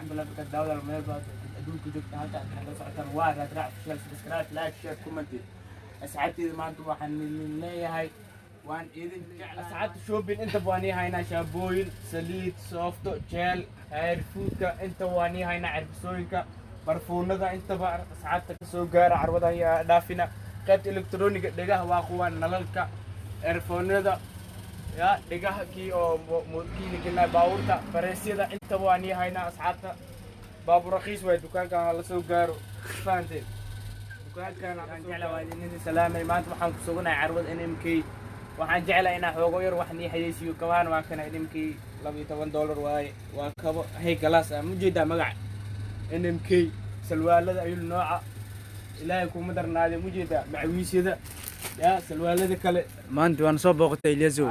ورحمة الله وبركاته داود الميل أدونك جبت هالك عندنا ساعتين واحد راح في سبسكرايب لايك شير كومنتي أسعدتي إذا ما أنتم وحن لي هاي وان إذن أسعدت شو بين أنت بواني هاينا شابويل سليت سوفتو جيل عرفوك أنت واني هاينا عرفسويك برفونة أنت بار أسعدتك سو جار عروضة هي دافنا قيمة إلكترونيك دقاه واقوان نلالك عرفونة يا دقاه كي أو ممكن كنا باورتا بريسيدا أنت واني هاينا أسعدت باب رخيص وين دكان كان على سو جارو فانتين دكان كان على والدين سلامة ما أنت محمد سوقنا عروض NMK waxaan jeclahay inaan xoogo yar wax nii xayeysiyo kabaan waa kana NMK $12 waaye waa kabo hay galaas ah mujeedaa magac NMK salwaalada ayuu nooca ilaahay kuma darnaade mujeedaa macawiisyada ya salwaalada kale maanta waan soo booqatay Ilyaso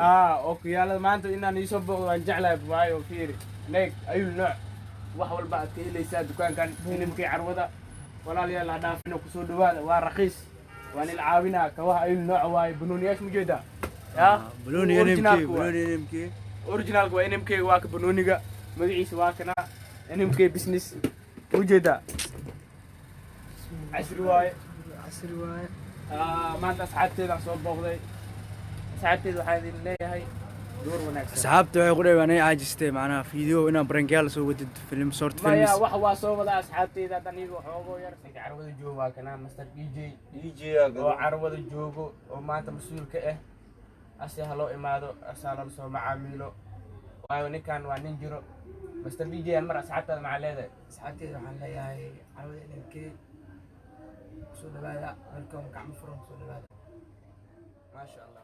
okiyaalada maanta inaan ii soo booqdo waan jeclahay waayo fiiri neeg ayuu nooc wax walba aad ka helaysaa dukaankan NMK carwada walaalayaal ha dhaafina ku soo dhawaada waa raqiis waan il caawinaa kawaha ayuu nooc waaye banooniyash mujeedaa يا بلوني NMK اوريجينال كو NMK واك بنونيغا مغيس واكنا NMK بزنس وجدا عسر واي ما انت ساعتي سو بوقدي ساعتي waxaan leeyahay door wanaagsan asxaabta way qurayaan inay caajistay macnaha video inaan brankaal soo wadid film short films maya wax waa soo wada asxaabtayda daniga xoogo yar sidii carwada joogo waa kana master DJ oo carwada joogo oo maanta mas'uulka ah أسي هلو إمادو أسالم سو معاملو وايو نكان وانين جرو مستر DJ المرة ساعتها مع ليلة ساعتي waxaan leeyahay carwada NMK soo dhawaada welcome gacmo furan soo dhawaada ما شاء الله